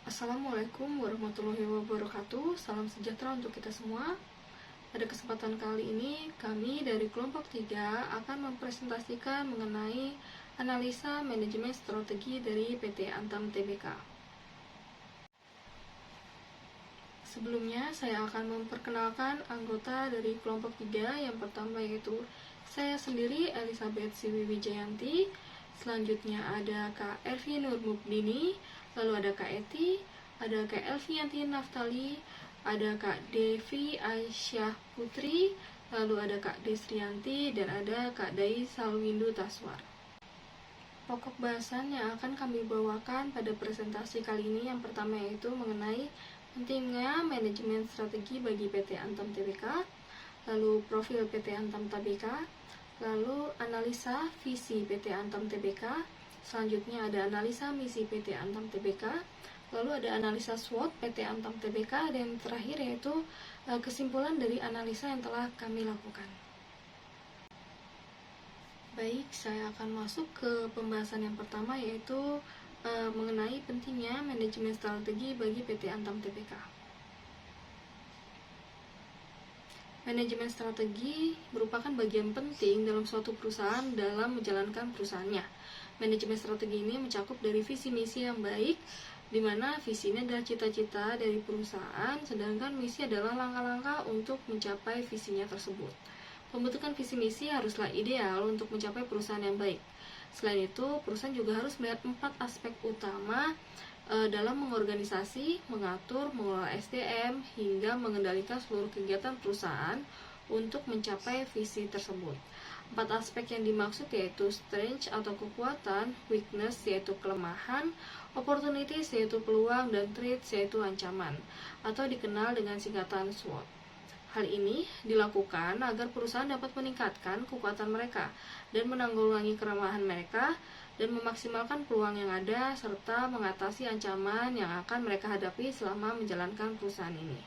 Assalamualaikum warahmatullahi wabarakatuh. Salam sejahtera untuk kita semua. Pada kesempatan kali ini, kami dari kelompok 3 akan mempresentasikan mengenai analisa manajemen strategi dari PT Antam Tbk. Sebelumnya, saya akan memperkenalkan anggota dari kelompok 3. Yang pertama yaitu saya sendiri, Elizabeth Siwi Wijayanti. Selanjutnya ada Kak Ervi Nurmukdini, lalu ada Kak Eti, ada Kak Elvianti Naftali, ada Kak Devi Aisyah Putri, lalu ada Kak Desrianti, dan ada Kak Dai Salwindu Taswar. Pokok bahasan yang akan kami bawakan pada presentasi kali ini yang pertama yaitu mengenai pentingnya manajemen strategi bagi PT Antam Tbk, lalu profil PT Antam Tbk, lalu analisa visi PT Antam Tbk, selanjutnya ada analisa misi PT Antam Tbk, lalu ada analisa SWOT PT Antam Tbk, dan terakhir yaitu kesimpulan dari analisa yang telah kami lakukan. Baik, saya akan masuk ke pembahasan yang pertama yaitu mengenai pentingnya manajemen strategi bagi PT Antam Tbk. Manajemen strategi merupakan bagian penting dalam suatu perusahaan dalam menjalankan perusahaannya. Manajemen strategi ini mencakup dari visi misi yang baik, di mana visi ini adalah cita-cita dari perusahaan, sedangkan misi adalah langkah-langkah untuk mencapai visinya tersebut. Pembentukan visi misi haruslah ideal untuk mencapai perusahaan yang baik. Selain itu, perusahaan juga harus melihat 4 aspek utama dalam mengorganisasi, mengatur, mengelola SDM, hingga mengendalikan seluruh kegiatan perusahaan untuk mencapai visi tersebut. 4 aspek yang dimaksud yaitu strength atau kekuatan, weakness yaitu kelemahan, opportunities yaitu peluang, dan threats yaitu ancaman, atau dikenal dengan singkatan SWOT. Hal ini dilakukan agar perusahaan dapat meningkatkan kekuatan mereka dan menanggulangi kelemahan mereka dan memaksimalkan peluang yang ada serta mengatasi ancaman yang akan mereka hadapi selama menjalankan perusahaan ini.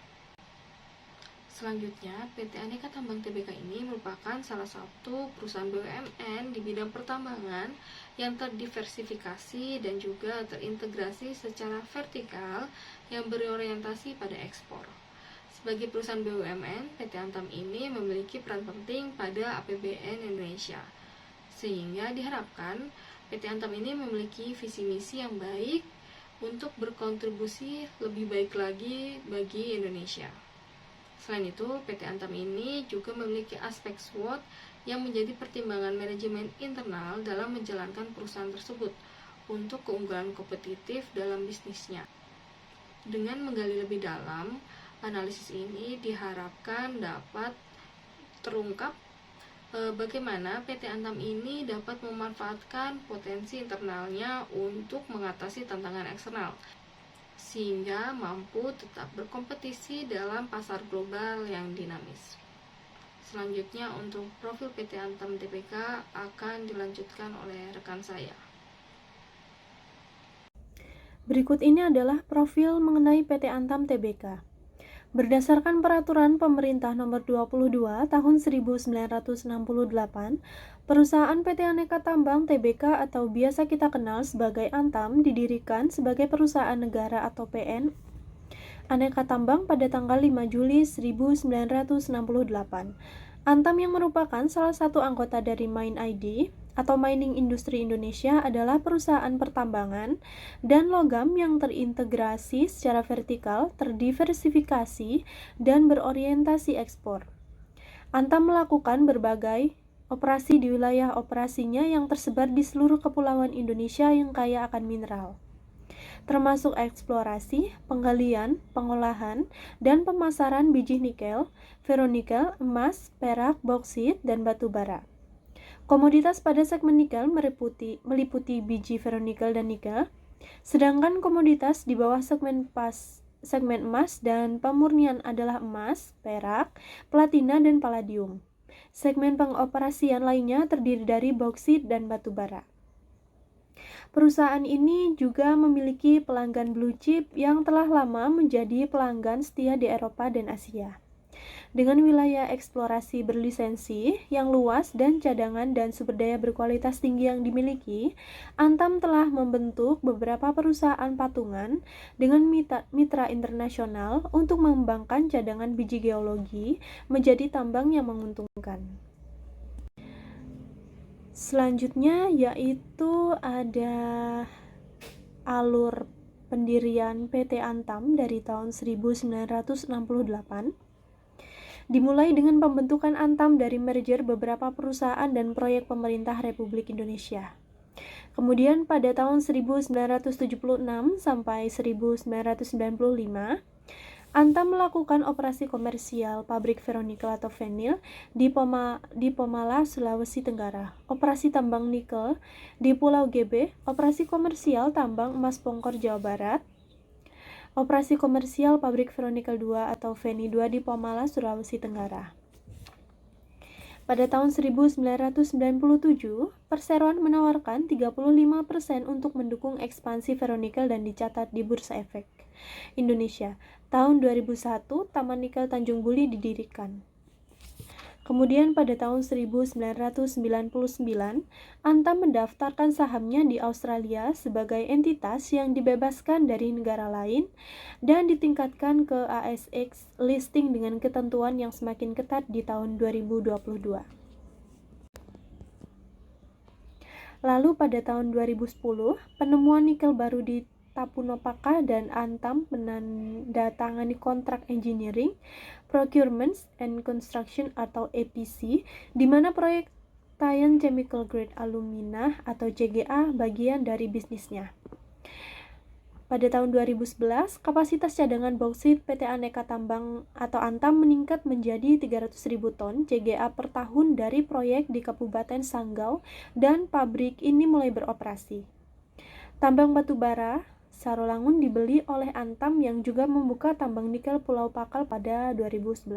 Selanjutnya, PT Aneka Tambang Tbk ini merupakan salah satu perusahaan BUMN di bidang pertambangan yang terdiversifikasi dan juga terintegrasi secara vertikal yang berorientasi pada ekspor. Sebagai perusahaan BUMN, PT Antam ini memiliki peran penting pada APBN Indonesia, sehingga diharapkan PT Antam ini memiliki visi misi yang baik untuk berkontribusi lebih baik lagi bagi Indonesia. Selain itu, PT Antam ini juga memiliki aspek SWOT yang menjadi pertimbangan manajemen internal dalam menjalankan perusahaan tersebut untuk keunggulan kompetitif dalam bisnisnya. Dengan menggali lebih dalam, analisis ini diharapkan dapat terungkap bagaimana PT Antam ini dapat memanfaatkan potensi internalnya untuk mengatasi tantangan eksternal, sehingga mampu tetap berkompetisi dalam pasar global yang dinamis. Selanjutnya untuk profil PT Antam Tbk akan dilanjutkan oleh rekan saya. Berikut ini adalah profil mengenai PT Antam Tbk. Berdasarkan Peraturan Pemerintah Nomor 22 Tahun 1968, perusahaan PT Aneka Tambang Tbk atau biasa kita kenal sebagai Antam didirikan sebagai perusahaan negara atau PN Aneka Tambang pada tanggal 5 Juli 1968. Antam yang merupakan salah satu anggota dari MIND atau Mining Industry Indonesia adalah perusahaan pertambangan dan logam yang terintegrasi secara vertikal, terdiversifikasi, dan berorientasi ekspor. Antam melakukan berbagai operasi di wilayah operasinya yang tersebar di seluruh kepulauan Indonesia yang kaya akan mineral, termasuk eksplorasi, penggalian, pengolahan, dan pemasaran biji nikel, ferronikel, emas, perak, boksit, dan batu bara. Komoditas pada segmen nikel meliputi biji ferronikel dan nikel, sedangkan komoditas di bawah segmen emas dan pemurnian adalah emas, perak, platina, dan palladium. Segmen pengoperasian lainnya terdiri dari boksit dan batu bara. Perusahaan ini juga memiliki pelanggan blue chip yang telah lama menjadi pelanggan setia di Eropa dan Asia. Dengan wilayah eksplorasi berlisensi yang luas dan cadangan dan sumber daya berkualitas tinggi yang dimiliki, Antam telah membentuk beberapa perusahaan patungan dengan mitra internasional untuk mengembangkan cadangan biji geologi menjadi tambang yang menguntungkan. Selanjutnya yaitu ada alur pendirian PT Antam dari tahun 1968. Dimulai dengan pembentukan Antam dari merger beberapa perusahaan dan proyek pemerintah Republik Indonesia. Kemudian pada tahun 1976 sampai 1995, Antam melakukan operasi komersial pabrik ferronikel atau Fenil di Pomala, Sulawesi Tenggara, operasi tambang nikel di Pulau GB, operasi komersial tambang emas Pongkor, Jawa Barat, operasi komersial pabrik ferronikel 2 atau Feni 2 di Pomala, Sulawesi Tenggara. Pada tahun 1997, perseroan menawarkan 35% untuk mendukung ekspansi ferronikel dan dicatat di Bursa Efek Indonesia. Tahun 2001, Taman Nikel Tanjung Buli didirikan. Kemudian pada tahun 1999, Antam mendaftarkan sahamnya di Australia sebagai entitas yang dibebaskan dari negara lain dan ditingkatkan ke ASX listing dengan ketentuan yang semakin ketat di tahun 2022. Lalu pada tahun 2010, penemuan nikel baru di Tapunopaka dan Antam menandatangani kontrak engineering, procurement and construction atau EPC, di mana proyek Tayan Chemical Grade Alumina atau CGA bagian dari bisnisnya. Pada tahun 2011, kapasitas cadangan bauksit PT Aneka Tambang atau Antam meningkat menjadi 300.000 ton CGA per tahun dari proyek di Kabupaten Sanggau dan pabrik ini mulai beroperasi. Tambang batubara Sarolangun dibeli oleh Antam yang juga membuka tambang nikel Pulau Pakal pada 2011.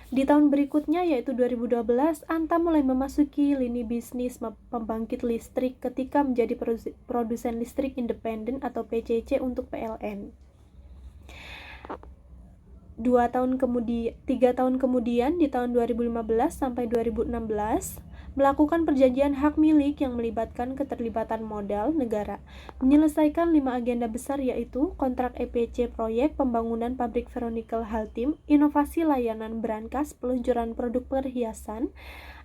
Di tahun berikutnya yaitu 2012, Antam mulai memasuki lini bisnis pembangkit listrik ketika menjadi produsen listrik independen atau PCC untuk PLN. 3 tahun kemudian di tahun 2015 sampai 2016 melakukan perjanjian hak milik yang melibatkan keterlibatan modal negara, menyelesaikan 5 agenda besar yaitu kontrak EPC proyek pembangunan pabrik ferronikel Haltim, inovasi layanan brankas, peluncuran produk perhiasan,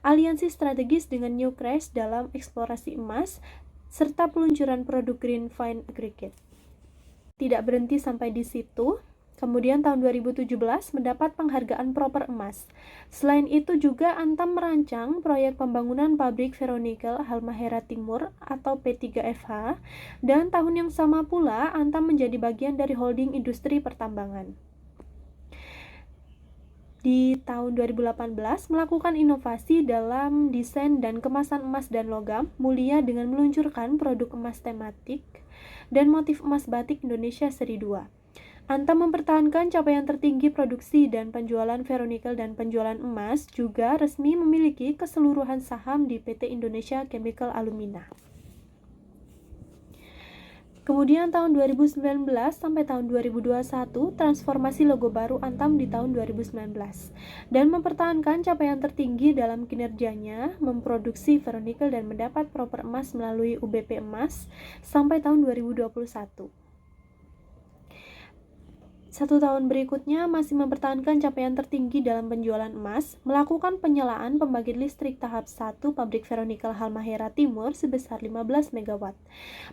aliansi strategis dengan Newcrest dalam eksplorasi emas, serta peluncuran produk Green Fine Aggregate. Tidak berhenti sampai di situ. Kemudian tahun 2017 mendapat penghargaan Proper Emas. Selain itu juga Antam merancang proyek pembangunan pabrik ferronikel Halmahera Timur atau P3FH, dan tahun yang sama pula Antam menjadi bagian dari holding industri pertambangan. Di tahun 2018 melakukan inovasi dalam desain dan kemasan emas dan logam mulia dengan meluncurkan produk emas tematik dan motif emas batik Indonesia seri 2. Antam mempertahankan capaian tertinggi produksi dan penjualan ferronikel dan penjualan emas, juga resmi memiliki keseluruhan saham di PT Indonesia Chemical Alumina. Kemudian tahun 2019 sampai tahun 2021, transformasi logo baru Antam di tahun 2019 dan mempertahankan capaian tertinggi dalam kinerjanya memproduksi ferronikel dan mendapat proper emas melalui UBP emas sampai tahun 2021. 1 tahun berikutnya masih mempertahankan capaian tertinggi dalam penjualan emas, melakukan penyalaan pembangkit listrik tahap 1 pabrik ferronikel Halmahera Timur sebesar 15 MW.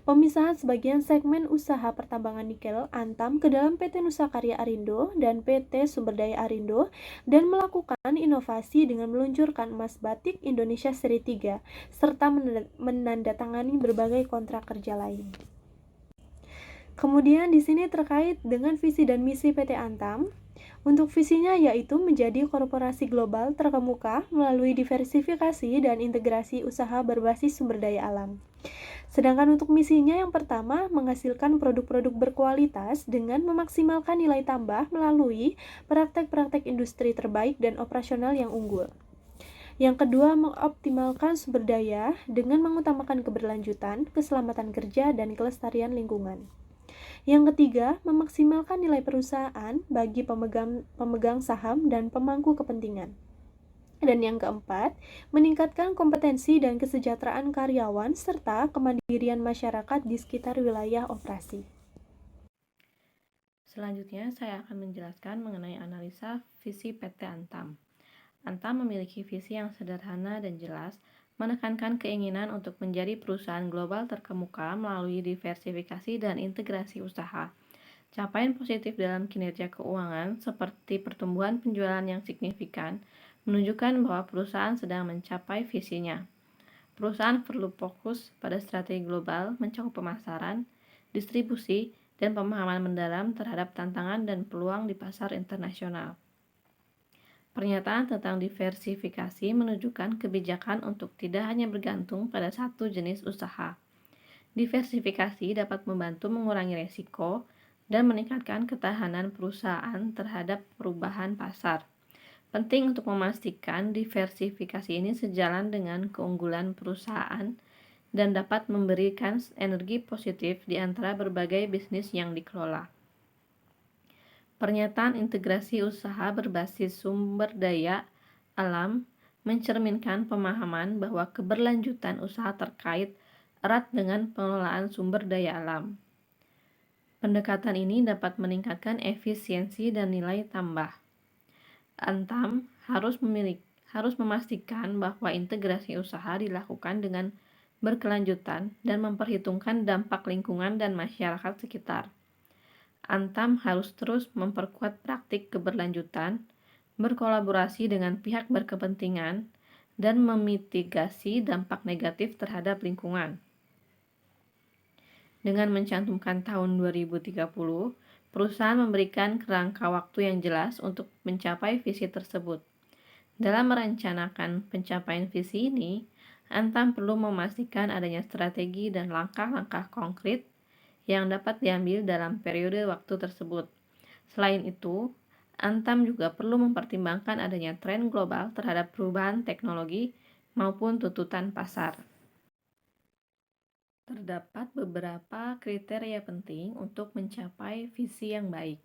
Pemisahan sebagian segmen usaha pertambangan nikel Antam ke dalam PT Nusa Karya Arindo dan PT Sumber Daya Arindo, dan melakukan inovasi dengan meluncurkan emas batik Indonesia seri 3 serta menandatangani berbagai kontrak kerja lain. Kemudian di sini terkait dengan visi dan misi PT Antam. Untuk visinya yaitu menjadi korporasi global terkemuka melalui diversifikasi dan integrasi usaha berbasis sumber daya alam. Sedangkan untuk misinya yang pertama, menghasilkan produk-produk berkualitas dengan memaksimalkan nilai tambah melalui praktek-praktek industri terbaik dan operasional yang unggul. Yang kedua, mengoptimalkan sumber daya dengan mengutamakan keberlanjutan, keselamatan kerja, dan kelestarian lingkungan. Yang ketiga, memaksimalkan nilai perusahaan bagi pemegang saham dan pemangku kepentingan. Dan yang keempat, meningkatkan kompetensi dan kesejahteraan karyawan serta kemandirian masyarakat di sekitar wilayah operasi. Selanjutnya, saya akan menjelaskan mengenai analisa visi PT Antam. Antam memiliki visi yang sederhana dan jelas, menekankan keinginan untuk menjadi perusahaan global terkemuka melalui diversifikasi dan integrasi usaha. Capaian positif dalam kinerja keuangan, seperti pertumbuhan penjualan yang signifikan, menunjukkan bahwa perusahaan sedang mencapai visinya. Perusahaan perlu fokus pada strategi global, mencakup pemasaran, distribusi, dan pemahaman mendalam terhadap tantangan dan peluang di pasar internasional. Pernyataan tentang diversifikasi menunjukkan kebijakan untuk tidak hanya bergantung pada satu jenis usaha. Diversifikasi dapat membantu mengurangi risiko dan meningkatkan ketahanan perusahaan terhadap perubahan pasar. Penting untuk memastikan diversifikasi ini sejalan dengan keunggulan perusahaan dan dapat memberikan energi positif di antara berbagai bisnis yang dikelola. Pernyataan integrasi usaha berbasis sumber daya alam mencerminkan pemahaman bahwa keberlanjutan usaha terkait erat dengan pengelolaan sumber daya alam. Pendekatan ini dapat meningkatkan efisiensi dan nilai tambah. Antam harus memastikan bahwa integrasi usaha dilakukan dengan berkelanjutan dan memperhitungkan dampak lingkungan dan masyarakat sekitar. Antam harus terus memperkuat praktik keberlanjutan, berkolaborasi dengan pihak berkepentingan, dan memitigasi dampak negatif terhadap lingkungan. Dengan mencantumkan tahun 2030, perusahaan memberikan kerangka waktu yang jelas untuk mencapai visi tersebut. Dalam merencanakan pencapaian visi ini, Antam perlu memastikan adanya strategi dan langkah-langkah konkret yang dapat diambil dalam periode waktu tersebut. Selain itu, Antam juga perlu mempertimbangkan adanya tren global terhadap perubahan teknologi maupun tuntutan pasar. Terdapat beberapa kriteria penting untuk mencapai visi yang baik.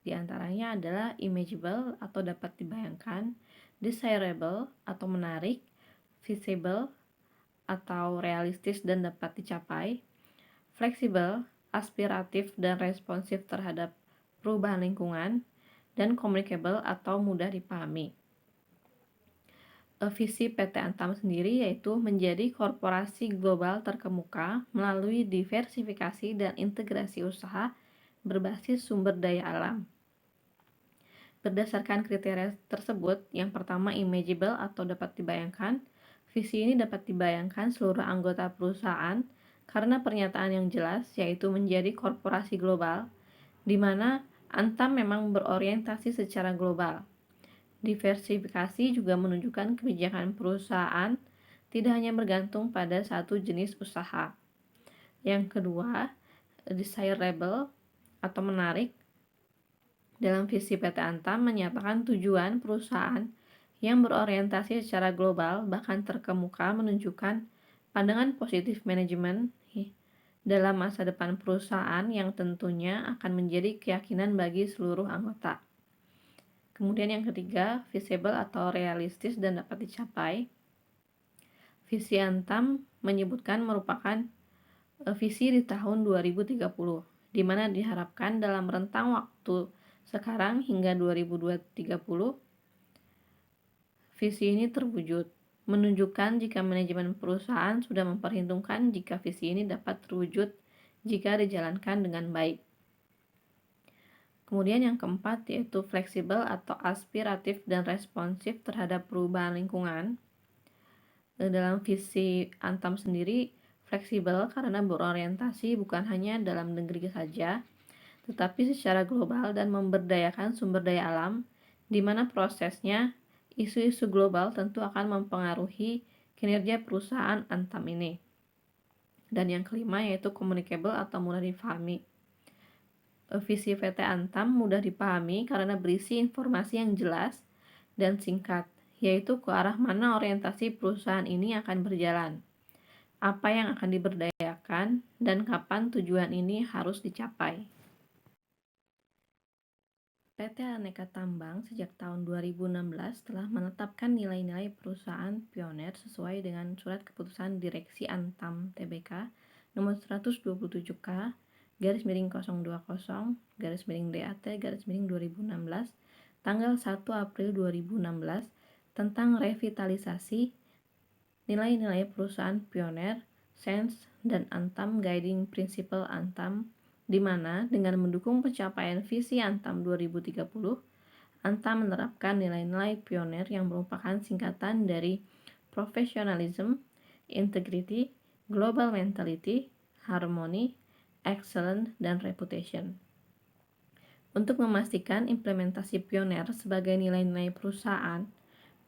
Di antaranya adalah imageable atau dapat dibayangkan, desirable atau menarik, feasible atau realistis dan dapat dicapai, fleksibel, aspiratif dan responsif terhadap perubahan lingkungan, dan communicable atau mudah dipahami. Visi PT Antam sendiri yaitu menjadi korporasi global terkemuka melalui diversifikasi dan integrasi usaha berbasis sumber daya alam. Berdasarkan kriteria tersebut, yang pertama imageable atau dapat dibayangkan. Visi ini dapat dibayangkan seluruh anggota perusahaan karena pernyataan yang jelas yaitu menjadi korporasi global, di mana Antam memang berorientasi secara global. Diversifikasi juga menunjukkan kebijakan perusahaan tidak hanya bergantung pada satu jenis usaha. Yang kedua, desirable atau menarik. Dalam visi PT Antam menyatakan tujuan perusahaan yang berorientasi secara global bahkan terkemuka menunjukkan pandangan positif manajemen dalam masa depan perusahaan yang tentunya akan menjadi keyakinan bagi seluruh anggota. Kemudian yang ketiga, feasible atau realistis dan dapat dicapai. Visi Antam menyebutkan merupakan visi di tahun 2030, di mana diharapkan dalam rentang waktu sekarang hingga 2030, visi ini terwujud, menunjukkan jika manajemen perusahaan sudah memperhitungkan jika visi ini dapat terwujud jika dijalankan dengan baik. Kemudian yang keempat yaitu fleksibel atau aspiratif dan responsif terhadap perubahan lingkungan. Dalam visi Antam sendiri, fleksibel karena berorientasi bukan hanya dalam negeri saja, tetapi secara global dan memberdayakan sumber daya alam, di mana prosesnya isu-isu global tentu akan mempengaruhi kinerja perusahaan Antam ini. Dan yang kelima yaitu communicable atau mudah dipahami. Visi PT Antam mudah dipahami karena berisi informasi yang jelas dan singkat, yaitu ke arah mana orientasi perusahaan ini akan berjalan. apa yang akan diberdayakan, dan kapan tujuan ini harus dicapai. PT Aneka Tambang sejak tahun 2016 telah menetapkan nilai-nilai perusahaan pioner sesuai dengan Surat Keputusan Direksi Antam Tbk nomor 127K /20/DAT/2016 tanggal 1 April 2016 tentang revitalisasi nilai-nilai perusahaan pioner, SENS, dan Antam Guiding Principle Antam, di mana dengan mendukung pencapaian visi Antam 2030, Antam menerapkan nilai-nilai pioner yang merupakan singkatan dari Professionalism, Integrity, Global Mentality, Harmony, Excellence, dan Reputation. Untuk memastikan implementasi pioner sebagai nilai-nilai perusahaan,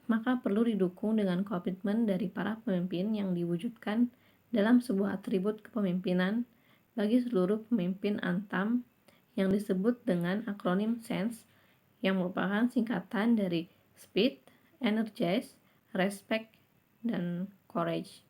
maka perlu didukung dengan komitmen dari para pemimpin yang diwujudkan dalam sebuah atribut kepemimpinan bagi seluruh pemimpin Antam yang disebut dengan akronim SENS, yang merupakan singkatan dari Speed, Energize, Respect, dan Courage.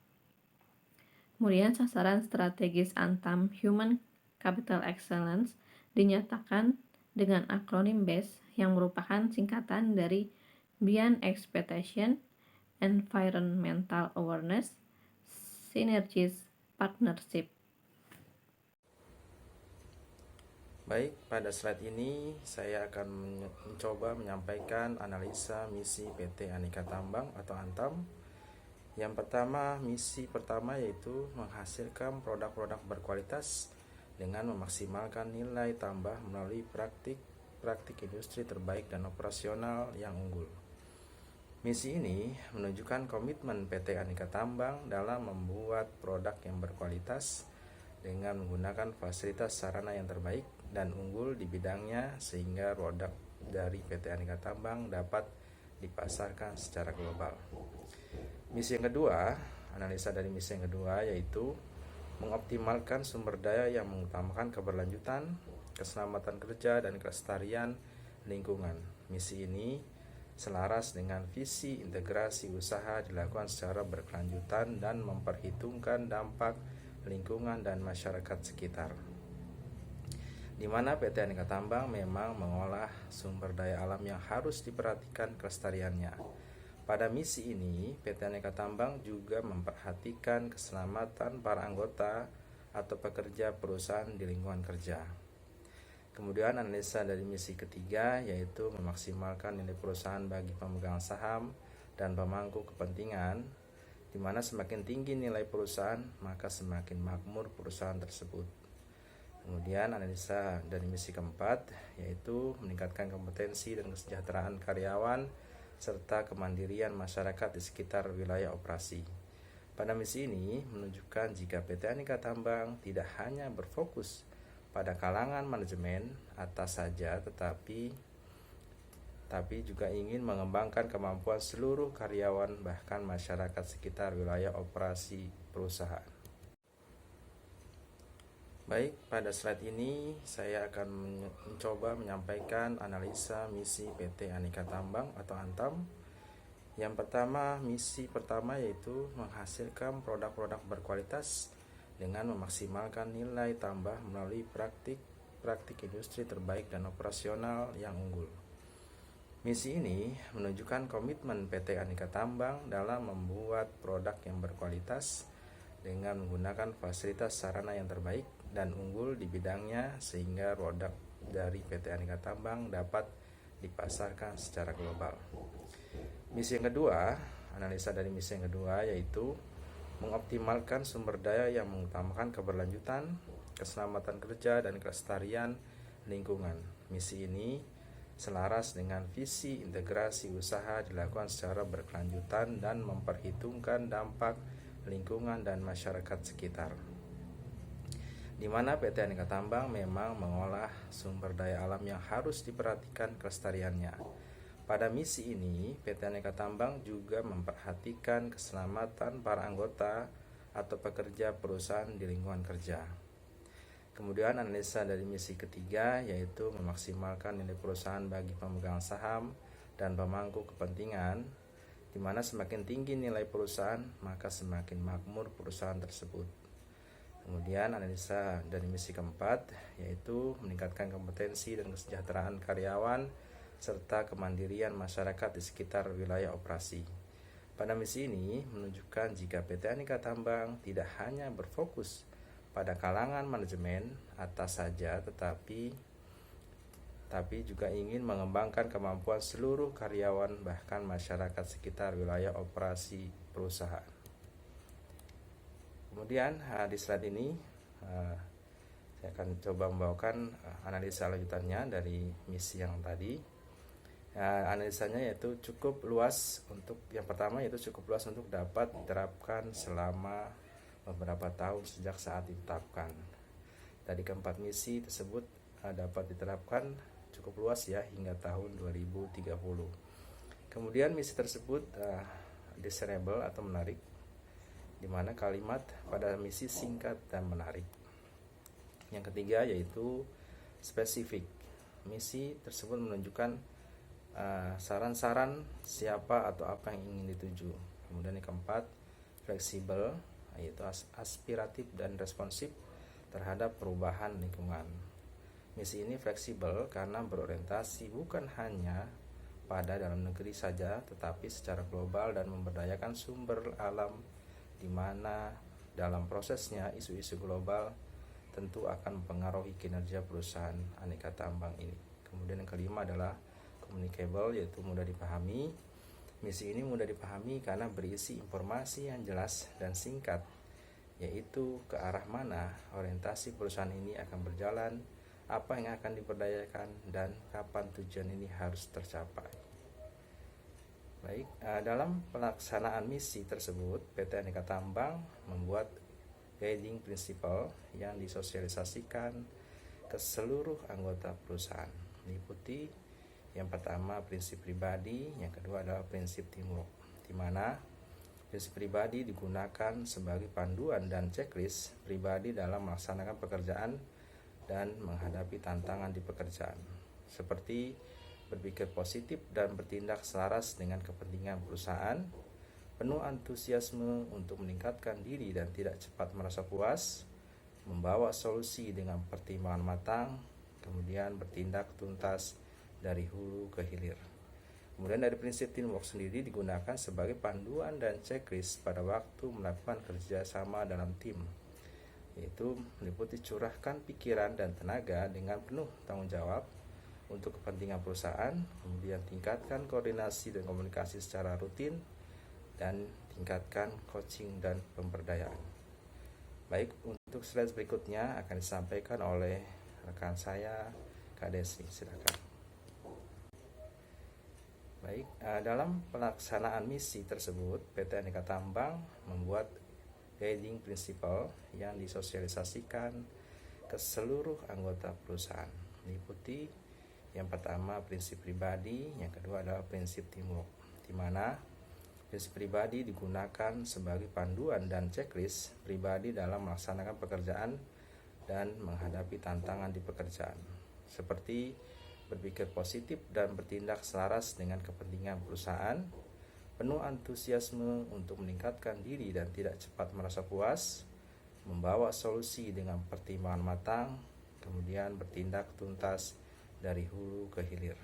Kemudian sasaran strategis Antam Human Capital Excellence dinyatakan dengan akronim BES, yang merupakan singkatan dari Beyond Expectation, Environmental Awareness, Synergies, Partnership. Baik, pada slide ini saya akan mencoba menyampaikan analisa misi PT Aneka Tambang atau Antam. Yang pertama, misi pertama yaitu menghasilkan produk-produk berkualitas dengan memaksimalkan nilai tambah melalui praktik industri terbaik dan operasional yang unggul. Misi ini menunjukkan komitmen PT Aneka Tambang dalam membuat produk yang berkualitas dengan menggunakan fasilitas sarana yang terbaik dan unggul di bidangnya sehingga produk dari PT Aneka Tambang dapat dipasarkan secara global. Misi yang kedua, analisa dari misi yang kedua yaitu mengoptimalkan sumber daya yang mengutamakan keberlanjutan, keselamatan kerja, dan kelestarian lingkungan. Misi ini selaras dengan visi integrasi usaha dilakukan secara berkelanjutan dan memperhitungkan dampak lingkungan dan masyarakat sekitar, di mana PT Aneka Tambang memang mengolah sumber daya alam yang harus diperhatikan kelestariannya. Pada misi ini, PT Aneka Tambang juga memperhatikan keselamatan para anggota atau pekerja perusahaan di lingkungan kerja. Kemudian analisa dari misi ketiga yaitu memaksimalkan nilai perusahaan bagi pemegang saham dan pemangku kepentingan, di mana semakin tinggi nilai perusahaan maka semakin makmur perusahaan tersebut. Kemudian analisa dari misi keempat yaitu meningkatkan kompetensi dan kesejahteraan karyawan serta kemandirian masyarakat di sekitar wilayah operasi. Pada misi ini menunjukkan jika PT Aneka Tambang tidak hanya berfokus pada kalangan manajemen atas saja, tetapi juga ingin mengembangkan kemampuan seluruh karyawan bahkan masyarakat sekitar wilayah operasi perusahaan. Baik, pada slide ini saya akan mencoba menyampaikan analisa misi PT Aneka Tambang atau Antam. Yang pertama, misi pertama yaitu menghasilkan produk-produk berkualitas dengan memaksimalkan nilai tambah melalui praktik industri terbaik dan operasional yang unggul. Misi ini menunjukkan komitmen PT Aneka Tambang dalam membuat produk yang berkualitas dengan menggunakan fasilitas sarana yang terbaik dan unggul di bidangnya sehingga produk dari PT Aneka Tambang dapat dipasarkan secara global. Misi yang kedua, analisa dari misi yang kedua yaitu mengoptimalkan sumber daya yang mengutamakan keberlanjutan, keselamatan kerja, dan kelestarian lingkungan. Misi ini selaras dengan visi integrasi usaha dilakukan secara berkelanjutan dan memperhitungkan dampak lingkungan dan masyarakat sekitar, di mana PT Aneka Tambang memang mengolah sumber daya alam yang harus diperhatikan kelestariannya. Pada misi ini, PT Aneka Tambang juga memperhatikan keselamatan para anggota atau pekerja perusahaan di lingkungan kerja. Kemudian analisa dari misi ketiga yaitu memaksimalkan nilai perusahaan bagi pemegang saham dan pemangku kepentingan, di di mana semakin tinggi nilai perusahaan, maka semakin makmur perusahaan tersebut. Kemudian analisa dari misi keempat, yaitu meningkatkan kompetensi dan kesejahteraan karyawan serta kemandirian masyarakat di sekitar wilayah operasi. Pada misi ini menunjukkan jika PT Aneka Tambang tidak hanya berfokus pada kalangan manajemen atas saja, tetapi juga ingin mengembangkan kemampuan seluruh karyawan bahkan masyarakat sekitar wilayah operasi perusahaan. Kemudian di slide ini saya akan coba membawakan analisa lanjutannya dari misi yang tadi. Analisanya yaitu cukup luas untuk yang pertama, yaitu cukup luas untuk dapat diterapkan selama beberapa tahun sejak saat ditetapkan. Dari keempat misi tersebut dapat diterapkan cukup luas ya hingga tahun 2030. Kemudian misi tersebut desirable atau menarik, di mana kalimat pada misi singkat dan menarik. Yang ketiga yaitu spesifik. Misi tersebut menunjukkan saran-saran siapa atau apa yang ingin dituju. Kemudian yang keempat, fleksibel, yaitu aspiratif dan responsif terhadap perubahan lingkungan. Misi ini fleksibel karena berorientasi bukan hanya pada dalam negeri saja, tetapi secara global dan memberdayakan sumber alam, di mana dalam prosesnya isu-isu global tentu akan mempengaruhi kinerja perusahaan Aneka Tambang ini. Kemudian yang kelima adalah communicable, yaitu mudah dipahami. Misi ini mudah dipahami karena berisi informasi yang jelas dan singkat, yaitu ke arah mana orientasi perusahaan ini akan berjalan, apa yang akan diberdayakan, dan kapan tujuan ini harus tercapai. Baik, dalam pelaksanaan misi tersebut, PT Aneka Tambang membuat guiding principle yang disosialisasikan ke seluruh anggota perusahaan. Meliputi yang pertama prinsip pribadi, yang kedua adalah prinsip teamwork, di mana prinsip pribadi digunakan sebagai panduan dan checklist pribadi dalam melaksanakan pekerjaan dan menghadapi tantangan di pekerjaan, seperti berpikir positif dan bertindak selaras dengan kepentingan perusahaan, penuh antusiasme untuk meningkatkan diri dan tidak cepat merasa puas, membawa solusi dengan pertimbangan matang, kemudian bertindak tuntas dari hulu ke hilir. Kemudian dari prinsip teamwork sendiri digunakan sebagai panduan dan checklist pada waktu melakukan kerjasama dalam tim, yaitu meliputi curahkan pikiran dan tenaga dengan penuh tanggung jawab untuk kepentingan perusahaan, kemudian tingkatkan koordinasi dan komunikasi secara rutin, dan tingkatkan coaching dan pemberdayaan. Baik, untuk slide berikutnya akan disampaikan oleh rekan saya, Kak Desi, silakan. Baik, dalam pelaksanaan misi tersebut, PT Aneka Tambang membuat guiding principle yang disosialisasikan ke seluruh anggota perusahaan. Meliputi yang pertama prinsip pribadi, yang kedua adalah prinsip teamwork, di mana prinsip pribadi digunakan sebagai panduan dan checklist pribadi dalam melaksanakan pekerjaan dan menghadapi tantangan di pekerjaan, seperti berpikir positif dan bertindak selaras dengan kepentingan perusahaan, penuh antusiasme untuk meningkatkan diri dan tidak cepat merasa puas, membawa solusi dengan pertimbangan matang, kemudian bertindak tuntas dari hulu ke hilir.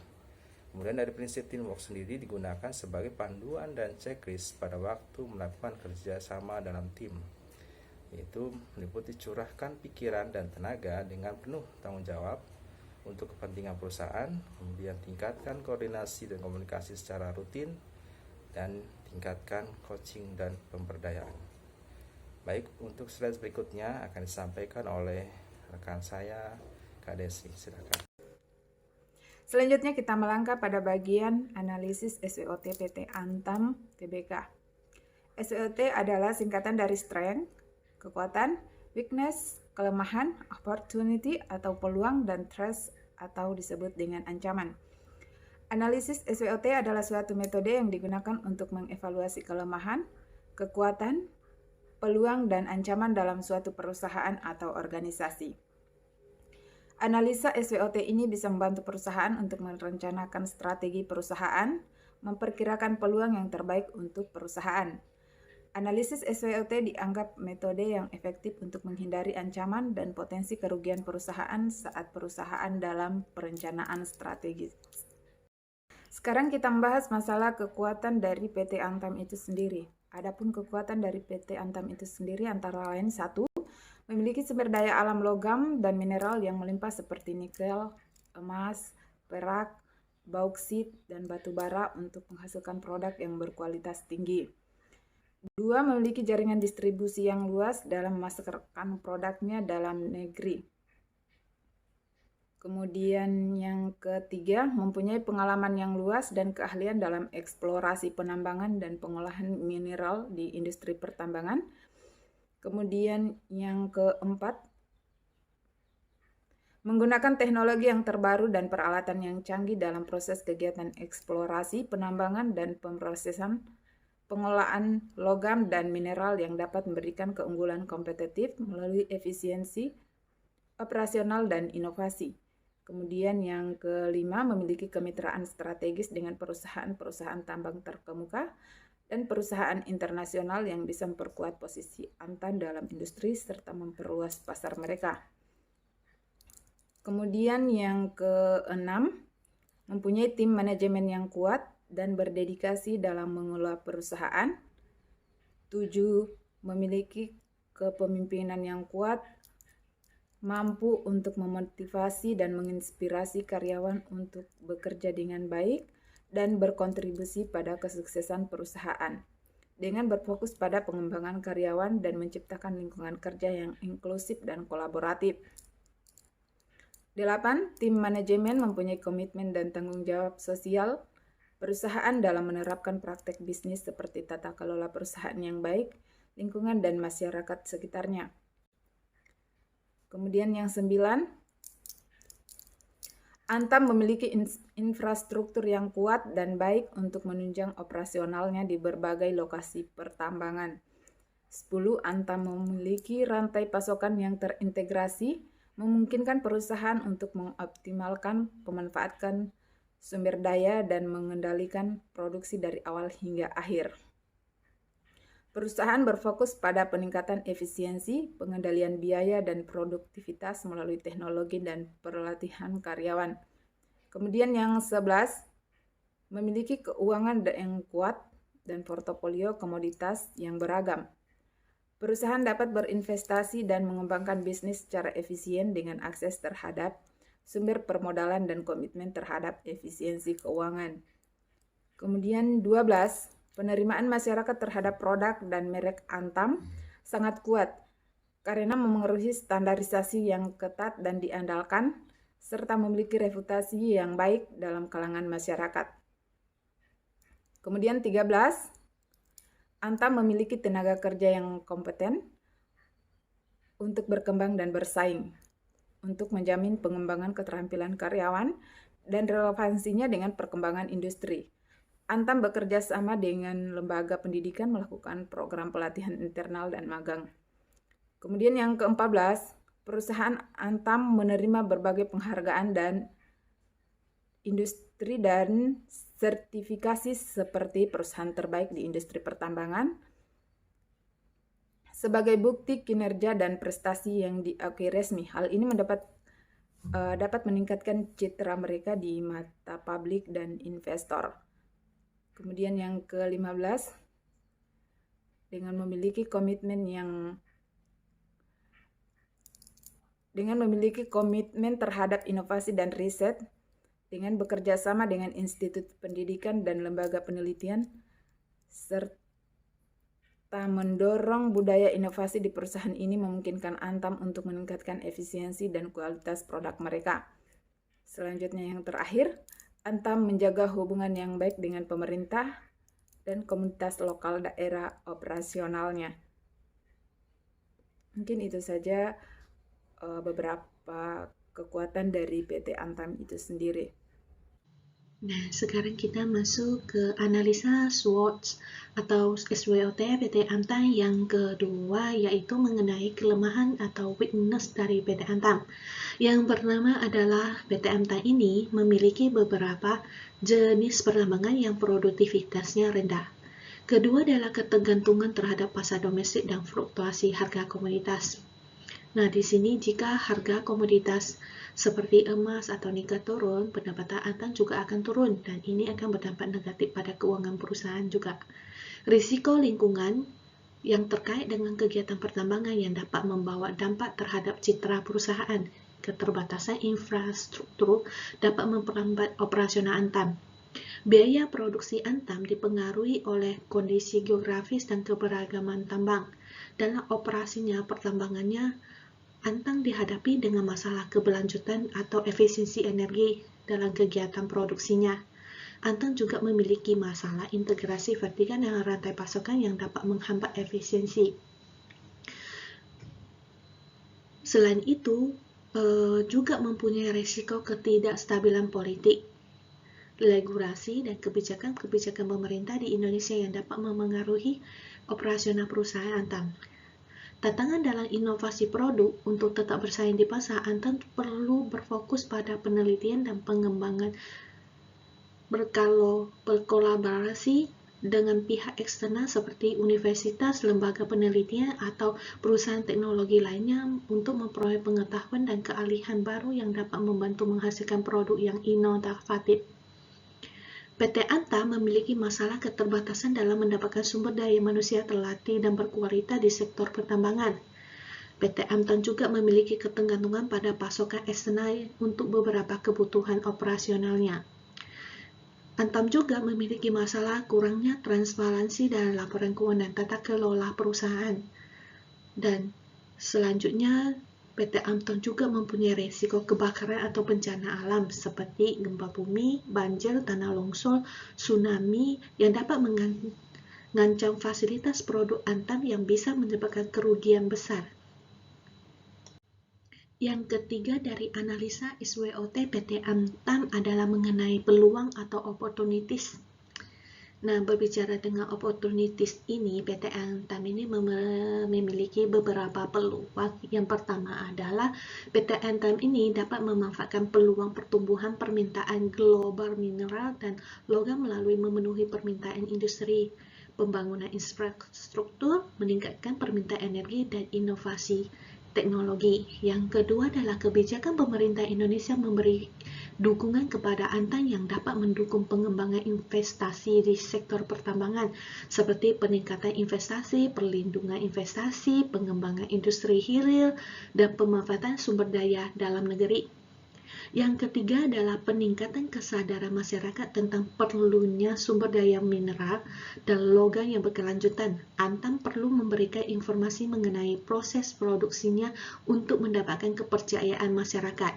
Kemudian dari prinsip teamwork sendiri digunakan sebagai panduan dan checklist pada waktu melakukan kerjasama dalam tim, yaitu meliputi curahkan pikiran dan tenaga dengan penuh tanggung jawab untuk kepentingan perusahaan, kemudian tingkatkan koordinasi dan komunikasi secara rutin, dan tingkatkan coaching dan pemberdayaan. Baik, untuk slide berikutnya akan disampaikan oleh rekan saya, Kak Desi, silakan. Selanjutnya kita melangkah pada bagian analisis SWOT PT Antam Tbk. SWOT adalah singkatan dari strength, kekuatan, weakness, kelemahan, opportunity atau peluang, dan threat atau disebut dengan ancaman. Analisis SWOT adalah suatu metode yang digunakan untuk mengevaluasi kelemahan, kekuatan, peluang, dan ancaman dalam suatu perusahaan atau organisasi. Analisa SWOT ini bisa membantu perusahaan untuk merencanakan strategi perusahaan, memperkirakan peluang yang terbaik untuk perusahaan. Analisis SWOT dianggap metode yang efektif untuk menghindari ancaman dan potensi kerugian perusahaan saat perusahaan dalam perencanaan strategis. Sekarang kita membahas masalah kekuatan dari PT Antam itu sendiri. Adapun kekuatan dari PT Antam itu sendiri antara lain: 1. Memiliki sumber daya alam logam dan mineral yang melimpah seperti nikel, emas, perak, bauksit, dan batu bara untuk menghasilkan produk yang berkualitas tinggi. 2. Memiliki jaringan distribusi yang luas dalam memasarkan produknya dalam negeri. Kemudian yang ketiga, mempunyai pengalaman yang luas dan keahlian dalam eksplorasi penambangan dan pengolahan mineral di industri pertambangan. Kemudian yang keempat, menggunakan teknologi yang terbaru dan peralatan yang canggih dalam proses kegiatan eksplorasi, penambangan, dan pemrosesan pengolahan logam dan mineral yang dapat memberikan keunggulan kompetitif melalui efisiensi operasional dan inovasi. Kemudian yang kelima, memiliki kemitraan strategis dengan perusahaan-perusahaan tambang terkemuka dan perusahaan internasional yang bisa memperkuat posisi Antam dalam industri serta memperluas pasar mereka. Kemudian yang keenam, mempunyai tim manajemen yang kuat dan berdedikasi dalam mengelola perusahaan. 7. Memiliki kepemimpinan yang kuat, mampu untuk memotivasi dan menginspirasi karyawan untuk bekerja dengan baik dan berkontribusi pada kesuksesan perusahaan dengan berfokus pada pengembangan karyawan dan menciptakan lingkungan kerja yang inklusif dan kolaboratif. 8. Tim manajemen mempunyai komitmen dan tanggung jawab sosial perusahaan dalam menerapkan praktek bisnis seperti tata kelola perusahaan yang baik, lingkungan, dan masyarakat sekitarnya. Kemudian yang 9, Antam memiliki infrastruktur yang kuat dan baik untuk menunjang operasionalnya di berbagai lokasi pertambangan. 10. Antam memiliki rantai pasokan yang terintegrasi, memungkinkan perusahaan untuk mengoptimalkan pemanfaatan sumber daya dan mengendalikan produksi dari awal hingga akhir. Perusahaan berfokus pada peningkatan efisiensi, pengendalian biaya, dan produktivitas melalui teknologi dan pelatihan karyawan. Kemudian yang 11, memiliki keuangan yang kuat dan portofolio komoditas yang beragam. Perusahaan dapat berinvestasi dan mengembangkan bisnis secara efisien dengan akses terhadap sumber permodalan dan komitmen terhadap efisiensi keuangan. Kemudian 12, penerimaan masyarakat terhadap produk dan merek Antam sangat kuat karena memengaruhi standarisasi yang ketat dan diandalkan, serta memiliki reputasi yang baik dalam kalangan masyarakat. Kemudian 13, Antam memiliki tenaga kerja yang kompeten untuk berkembang dan bersaing, untuk menjamin pengembangan keterampilan karyawan dan relevansinya dengan perkembangan industri. Antam bekerja sama dengan lembaga pendidikan melakukan program pelatihan internal dan magang. Kemudian yang ke-14, perusahaan Antam menerima berbagai penghargaan dan industri dan sertifikasi seperti perusahaan terbaik di industri pertambangan sebagai bukti kinerja dan prestasi yang diakui resmi. Hal ini dapat meningkatkan citra mereka di mata publik dan investor. Kemudian yang ke-15, dengan memiliki komitmen terhadap inovasi dan riset, dengan bekerja sama dengan institut pendidikan dan lembaga penelitian, serta mendorong budaya inovasi di perusahaan ini memungkinkan Antam untuk meningkatkan efisiensi dan kualitas produk mereka. Selanjutnya yang terakhir, Antam menjaga hubungan yang baik dengan pemerintah dan komunitas lokal daerah operasionalnya. Mungkin itu saja beberapa kekuatan dari PT Antam itu sendiri. Nah, sekarang kita masuk ke analisa SWOT atau SWOT PT Antam yang kedua, yaitu mengenai kelemahan atau weakness dari PT Antam. Yang pertama adalah PT Antam ini memiliki beberapa jenis pertambangan yang produktivitasnya rendah. Kedua adalah ketergantungan terhadap pasar domestik dan fluktuasi harga komoditas. Nah, di sini jika harga komoditas seperti emas atau nikel turun, pendapatan Antam juga akan turun dan ini akan berdampak negatif pada keuangan perusahaan juga. Risiko lingkungan yang terkait dengan kegiatan pertambangan yang dapat membawa dampak terhadap citra perusahaan. Keterbatasan infrastruktur dapat memperlambat operasional Antam. Biaya produksi Antam dipengaruhi oleh kondisi geografis dan keberagaman tambang. Dalam operasinya pertambangannya, Antam dihadapi dengan masalah keberlanjutan atau efisiensi energi dalam kegiatan produksinya. Antam juga memiliki masalah integrasi vertikal dengan rantai pasokan yang dapat menghambat efisiensi. Selain itu, juga mempunyai risiko ketidakstabilan politik, regulasi, dan kebijakan-kebijakan pemerintah di Indonesia yang dapat memengaruhi operasional perusahaan Antam. Tantangan dalam inovasi produk untuk tetap bersaing di pasar, Antam perlu berfokus pada penelitian dan pengembangan berkolaborasi dengan pihak eksternal seperti universitas, lembaga penelitian, atau perusahaan teknologi lainnya untuk memperoleh pengetahuan dan keahlian baru yang dapat membantu menghasilkan produk yang inovatif. PT Antam memiliki masalah keterbatasan dalam mendapatkan sumber daya manusia terlatih dan berkualitas di sektor pertambangan. PT Antam juga memiliki ketergantungan pada pasokan eksternal untuk beberapa kebutuhan operasionalnya. Antam juga memiliki masalah kurangnya transparansi dalam laporan keuangan dan tata kelola perusahaan. Dan selanjutnya, PT Antam juga mempunyai risiko kebakaran atau bencana alam seperti gempa bumi, banjir, tanah longsor, tsunami yang dapat mengancam fasilitas produk Antam yang bisa menyebabkan kerugian besar. Yang ketiga dari analisa SWOT PT Antam adalah mengenai peluang atau opportunities. Nah, berbicara dengan opportunities ini, PT Antam ini memiliki beberapa peluang. Yang pertama adalah PT Antam ini dapat memanfaatkan peluang pertumbuhan permintaan global mineral dan logam melalui memenuhi permintaan industri, pembangunan infrastruktur, meningkatkan permintaan energi, dan inovasi teknologi. Yang kedua adalah kebijakan pemerintah Indonesia memberi dukungan kepada Antam yang dapat mendukung pengembangan investasi di sektor pertambangan seperti peningkatan investasi, perlindungan investasi, pengembangan industri hilir, dan pemanfaatan sumber daya dalam negeri. Yang ketiga adalah peningkatan kesadaran masyarakat tentang perlunya sumber daya mineral dan logam yang berkelanjutan. Antam perlu memberikan informasi mengenai proses produksinya untuk mendapatkan kepercayaan masyarakat.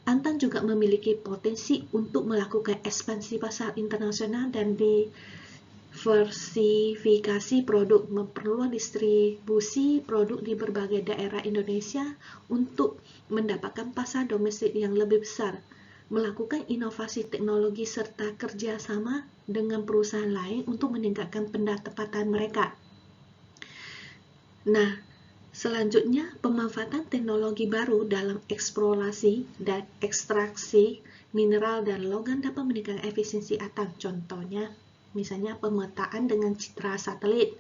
Antam juga memiliki potensi untuk melakukan ekspansi pasar internasional dan diversifikasi produk, memperluas distribusi produk di berbagai daerah Indonesia untuk mendapatkan pasar domestik yang lebih besar, melakukan inovasi teknologi serta kerjasama dengan perusahaan lain untuk meningkatkan pendapatan mereka. Nah, selanjutnya, pemanfaatan teknologi baru dalam eksplorasi dan ekstraksi mineral dan logam dapat meningkatkan efisiensi Antam. Contohnya, misalnya pemetaan dengan citra satelit,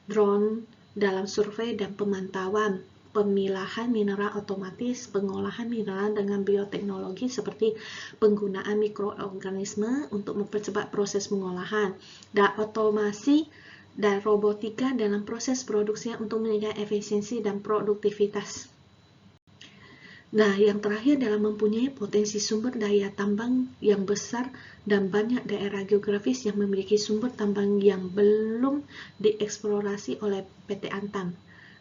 drone dalam survei dan pemantauan, pemilahan mineral otomatis, pengolahan mineral dengan bioteknologi seperti penggunaan mikroorganisme untuk mempercepat proses pengolahan, dan otomasi dan robotika dalam proses produksi untuk meningkatkan efisiensi dan produktivitas. Nah, yang terakhir adalah mempunyai potensi sumber daya tambang yang besar dan banyak daerah geografis yang memiliki sumber tambang yang belum dieksplorasi oleh PT Antam.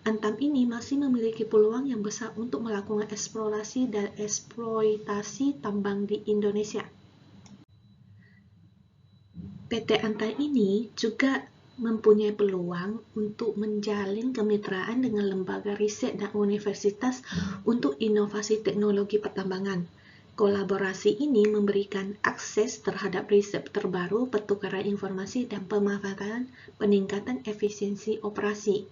Antam ini masih memiliki peluang yang besar untuk melakukan eksplorasi dan eksploitasi tambang di Indonesia. PT Antam ini juga mempunyai peluang untuk menjalin kemitraan dengan lembaga riset dan universitas untuk inovasi teknologi pertambangan. Kolaborasi ini memberikan akses terhadap riset terbaru, pertukaran informasi, dan pemanfaatan peningkatan efisiensi operasi.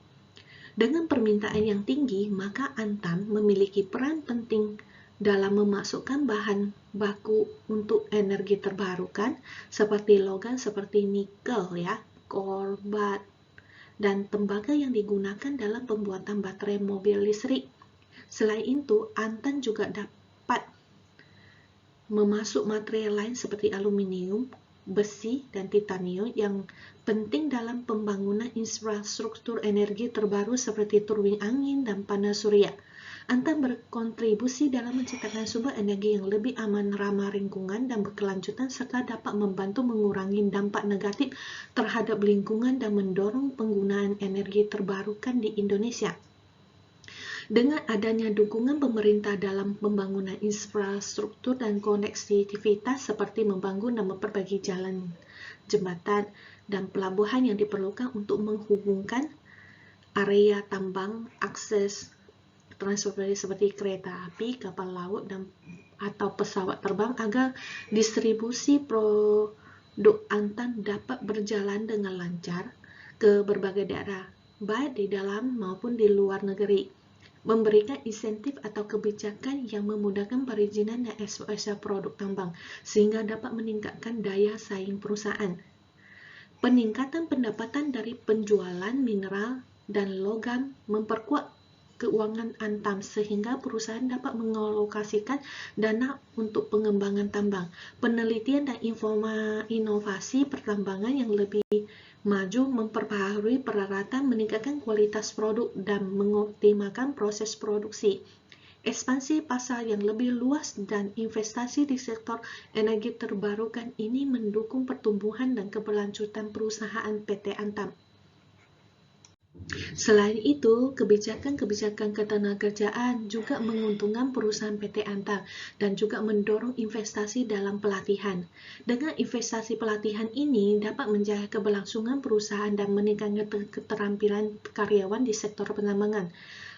Dengan permintaan yang tinggi, maka Antam memiliki peran penting dalam memasukkan bahan baku untuk energi terbarukan seperti logam seperti nikel, kobalt, dan tembaga yang digunakan dalam pembuatan baterai mobil listrik. Selain itu, Antam juga dapat memasuk material lain seperti aluminium, besi, dan titanium yang penting dalam pembangunan infrastruktur energi terbaru seperti turbin angin dan panel surya. Antam berkontribusi dalam menciptakan sumber energi yang lebih aman, ramah lingkungan, dan berkelanjutan serta dapat membantu mengurangi dampak negatif terhadap lingkungan dan mendorong penggunaan energi terbarukan di Indonesia. Dengan adanya dukungan pemerintah dalam pembangunan infrastruktur dan konektivitas seperti membangun dan memperbaiki jalan, jembatan, dan pelabuhan yang diperlukan untuk menghubungkan area tambang, akses transportasi seperti kereta api, kapal laut, atau pesawat terbang agar distribusi produk Antam dapat berjalan dengan lancar ke berbagai daerah, baik di dalam maupun di luar negeri. Memberikan insentif atau kebijakan yang memudahkan perizinan dan ekspor produk tambang sehingga dapat meningkatkan daya saing perusahaan. Peningkatan pendapatan dari penjualan mineral dan logam memperkuat keuangan Antam sehingga perusahaan dapat mengalokasikan dana untuk pengembangan tambang, penelitian dan inovasi pertambangan yang lebih maju, memperbaharui peralatan, meningkatkan kualitas produk, dan mengoptimalkan proses produksi. Ekspansi pasar yang lebih luas dan investasi di sektor energi terbarukan ini mendukung pertumbuhan dan keberlanjutan perusahaan PT Antam. Selain itu, kebijakan-kebijakan ketenagakerjaan juga menguntungkan perusahaan PT Antam dan juga mendorong investasi dalam pelatihan. Dengan investasi pelatihan ini dapat menjaga keberlangsungan perusahaan dan meningkatkan keterampilan karyawan di sektor penambangan.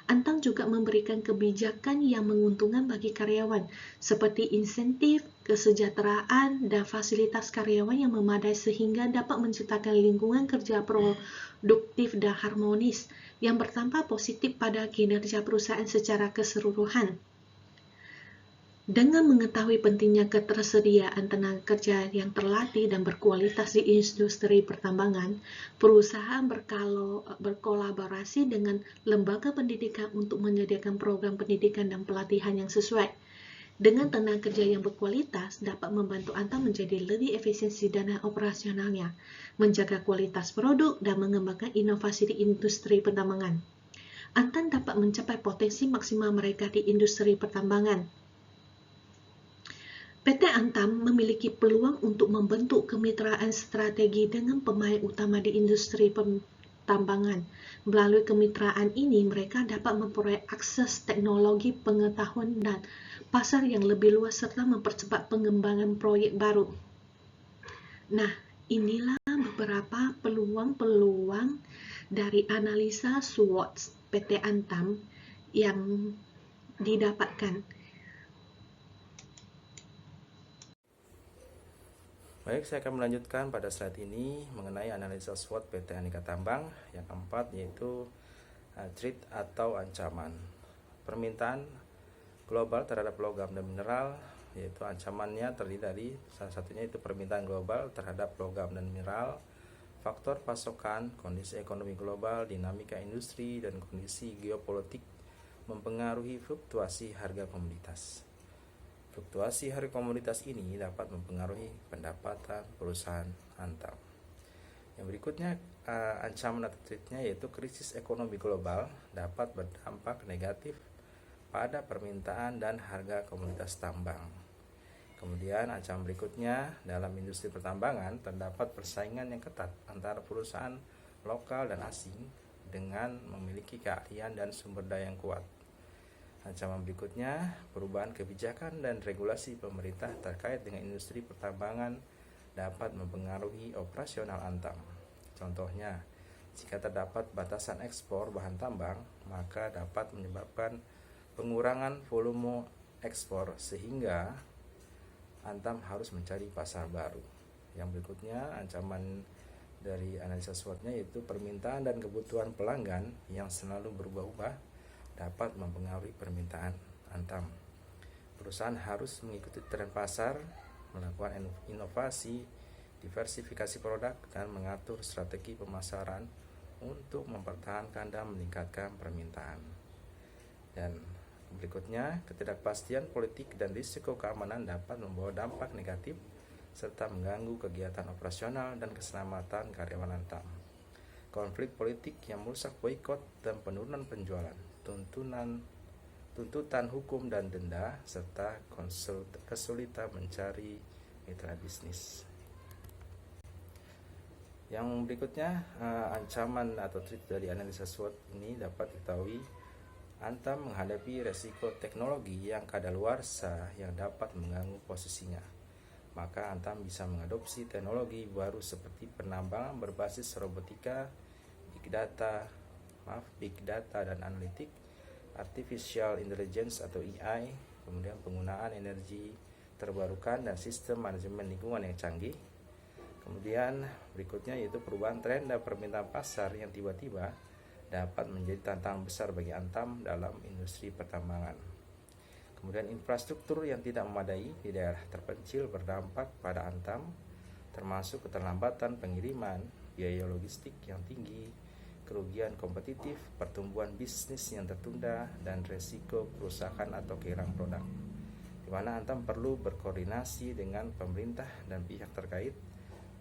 Antam juga memberikan kebijakan yang menguntungkan bagi karyawan, seperti insentif, kesejahteraan, dan fasilitas karyawan yang memadai sehingga dapat menciptakan lingkungan kerja produktif dan harmonis yang berdampak positif pada kinerja perusahaan secara keseluruhan. Dengan mengetahui pentingnya ketersediaan tenaga kerja yang terlatih dan berkualitas di industri pertambangan, perusahaan berkolaborasi dengan lembaga pendidikan untuk menyediakan program pendidikan dan pelatihan yang sesuai. Dengan tenaga kerja yang berkualitas, dapat membantu Antam menjadi lebih efisiensi dana operasionalnya, menjaga kualitas produk, dan mengembangkan inovasi di industri pertambangan. Antam dapat mencapai potensi maksimal mereka di industri pertambangan. PT Antam memiliki peluang untuk membentuk kemitraan strategi dengan pemain utama di industri pertambangan. Melalui kemitraan ini, mereka dapat memperoleh akses teknologi, pengetahuan, dan pasar yang lebih luas serta mempercepat pengembangan proyek baru. Nah, inilah beberapa peluang-peluang dari analisa SWOT PT Antam yang didapatkan. Baik, saya akan melanjutkan pada slide ini mengenai analisa SWOT PT Aneka Tambang. Yang keempat yaitu threat atau ancaman. Permintaan global terhadap logam dan mineral, yaitu ancamannya terdiri dari salah satunya itu permintaan global terhadap logam dan mineral, faktor pasokan, kondisi ekonomi global, dinamika industri, dan kondisi geopolitik mempengaruhi fluktuasi harga komoditas. Fluktuasi harga komoditas ini dapat mempengaruhi pendapatan perusahaan Antam. Yang berikutnya, ancaman atau threat-nya yaitu krisis ekonomi global dapat berdampak negatif pada permintaan dan harga komoditas tambang. Kemudian ancaman berikutnya, dalam industri pertambangan terdapat persaingan yang ketat antara perusahaan lokal dan asing dengan memiliki keahlian dan sumber daya yang kuat. Ancaman berikutnya, perubahan kebijakan dan regulasi pemerintah terkait dengan industri pertambangan dapat mempengaruhi operasional Antam. Contohnya, jika terdapat batasan ekspor bahan tambang, maka dapat menyebabkan pengurangan volume ekspor sehingga Antam harus mencari pasar baru. Yang berikutnya, ancaman dari analisa SWOT-nya yaitu permintaan dan kebutuhan pelanggan yang selalu berubah-ubah dapat mempengaruhi permintaan Antam. Perusahaan harus mengikuti tren pasar, melakukan inovasi, diversifikasi produk, dan mengatur strategi pemasaran untuk mempertahankan dan meningkatkan permintaan. Dan berikutnya, ketidakpastian politik dan risiko keamanan dapat membawa dampak negatif serta mengganggu kegiatan operasional dan keselamatan karyawan Antam. Konflik politik yang merusak boikot dan penurunan penjualan, tuntutan hukum dan denda, serta kesulitan mencari mitra bisnis. Yang berikutnya, ancaman atau trik dari analisa SWOT ini dapat diketahui Antam menghadapi resiko teknologi yang kadaluarsa yang dapat mengganggu posisinya. Maka Antam bisa mengadopsi teknologi baru seperti penambangan berbasis robotika, big data dan analitik, artificial intelligence atau AI, kemudian penggunaan energi terbarukan dan sistem manajemen lingkungan yang canggih. Kemudian berikutnya yaitu perubahan tren dan permintaan pasar yang tiba-tiba dapat menjadi tantangan besar bagi Antam dalam industri pertambangan. Kemudian infrastruktur yang tidak memadai di daerah terpencil berdampak pada Antam, termasuk keterlambatan pengiriman, biaya logistik yang tinggi, kerugian kompetitif, pertumbuhan bisnis yang tertunda, dan resiko kerusakan atau kehilangan produk, di mana Antam perlu berkoordinasi dengan pemerintah dan pihak terkait,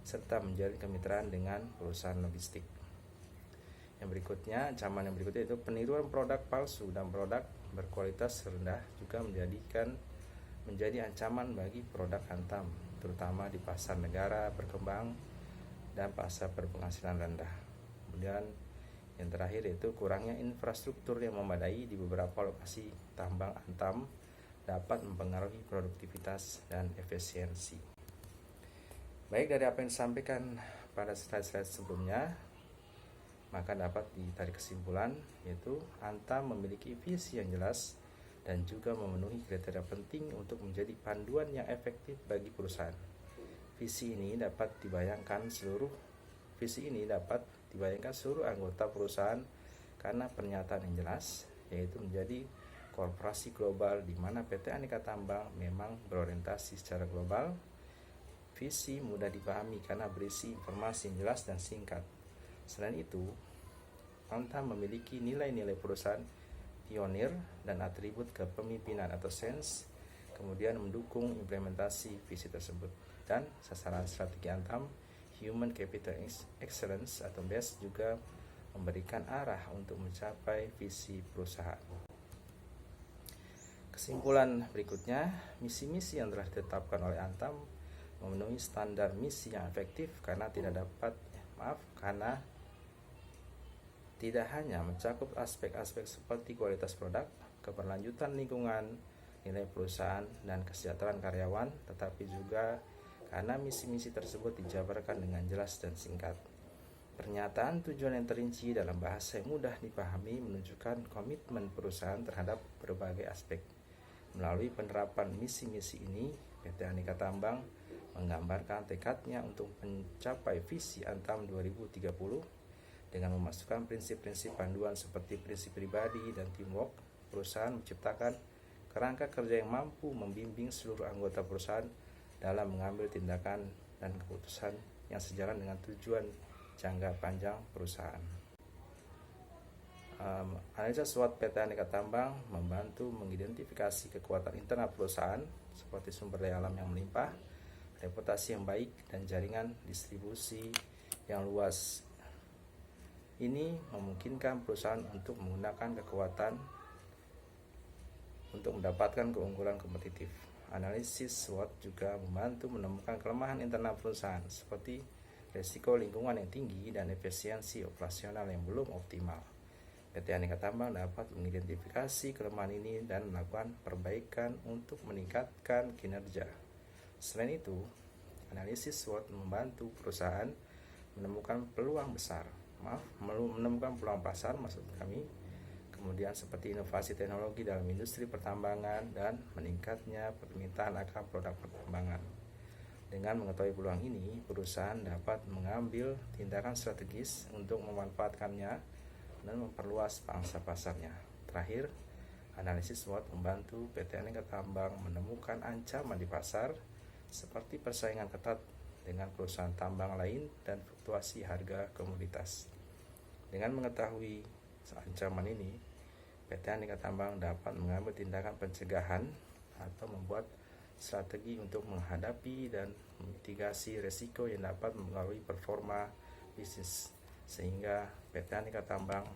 serta menjalin kemitraan dengan perusahaan logistik. Yang berikutnya, ancaman yang berikutnya itu peniruan produk palsu dan produk berkualitas rendah juga menjadi ancaman bagi produk Antam, terutama di pasar negara berkembang dan pasar berpenghasilan rendah. Kemudian yang terakhir yaitu kurangnya infrastruktur yang memadai di beberapa lokasi tambang Antam dapat mempengaruhi produktivitas dan efisiensi. Baik, dari apa yang disampaikan pada slide-slide sebelumnya, maka dapat ditarik kesimpulan yaitu Antam memiliki visi yang jelas dan juga memenuhi kriteria penting untuk menjadi panduan yang efektif bagi perusahaan. Visi ini dapat dibayangkan seluruh anggota perusahaan karena pernyataan yang jelas, yaitu menjadi korporasi global di mana PT Aneka Tambang memang berorientasi secara global. Visi mudah dipahami karena berisi informasi yang jelas dan singkat. Selain itu, Antam memiliki nilai-nilai perusahaan pionir dan atribut kepemimpinan atau sense, kemudian mendukung implementasi visi tersebut. Dan sasaran strategi Antam, Human Capital Excellence atau BEST, juga memberikan arah untuk mencapai visi perusahaan. Kesimpulan berikutnya, misi-misi yang telah ditetapkan oleh Antam memenuhi standar misi yang efektif karena tidak hanya mencakup aspek-aspek seperti kualitas produk, keberlanjutan lingkungan, nilai perusahaan, dan kesejahteraan karyawan, tetapi juga karena misi-misi tersebut dijabarkan dengan jelas dan singkat. Pernyataan tujuan yang terinci dalam bahasa yang mudah dipahami menunjukkan komitmen perusahaan terhadap berbagai aspek. Melalui penerapan misi-misi ini, PT Aneka Tambang menggambarkan tekadnya untuk mencapai visi Antam 2030 dengan memasukkan prinsip-prinsip panduan seperti prinsip pribadi dan teamwork. Perusahaan menciptakan kerangka kerja yang mampu membimbing seluruh anggota perusahaan dalam mengambil tindakan dan keputusan yang sejalan dengan tujuan jangka panjang perusahaan. Analisa SWOT PT Aneka Tambang membantu mengidentifikasi kekuatan internal perusahaan seperti sumber daya alam yang melimpah, reputasi yang baik, dan jaringan distribusi yang luas. Ini memungkinkan perusahaan untuk menggunakan kekuatan untuk mendapatkan keunggulan kompetitif. Analisis SWOT juga membantu menemukan kelemahan internal perusahaan seperti risiko lingkungan yang tinggi dan efisiensi operasional yang belum optimal. PT Aneka Tambang dapat mengidentifikasi kelemahan ini dan melakukan perbaikan untuk meningkatkan kinerja. Selain itu, analisis SWOT membantu perusahaan menemukan peluang pasar, kemudian seperti inovasi teknologi dalam industri pertambangan dan meningkatnya permintaan akan produk pertambangan. Dengan mengetahui peluang ini, perusahaan dapat mengambil tindakan strategis untuk memanfaatkannya dan memperluas pangsa pasarnya. Terakhir, analisis SWOT membantu PT Aneka Tambang menemukan ancaman di pasar seperti persaingan ketat dengan perusahaan tambang lain dan fluktuasi harga komoditas. Dengan mengetahui ancaman ini, PT Aneka Tambang dapat mengambil tindakan pencegahan atau membuat strategi untuk menghadapi dan memitigasi risiko yang dapat mempengaruhi performa bisnis, sehingga PT Aneka Tambang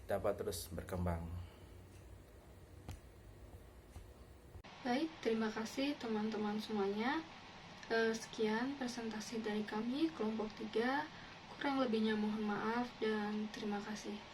dapat terus berkembang. Baik, terima kasih teman-teman semuanya. Sekian presentasi dari kami, kelompok 3. Kurang lebihnya mohon maaf dan terima kasih.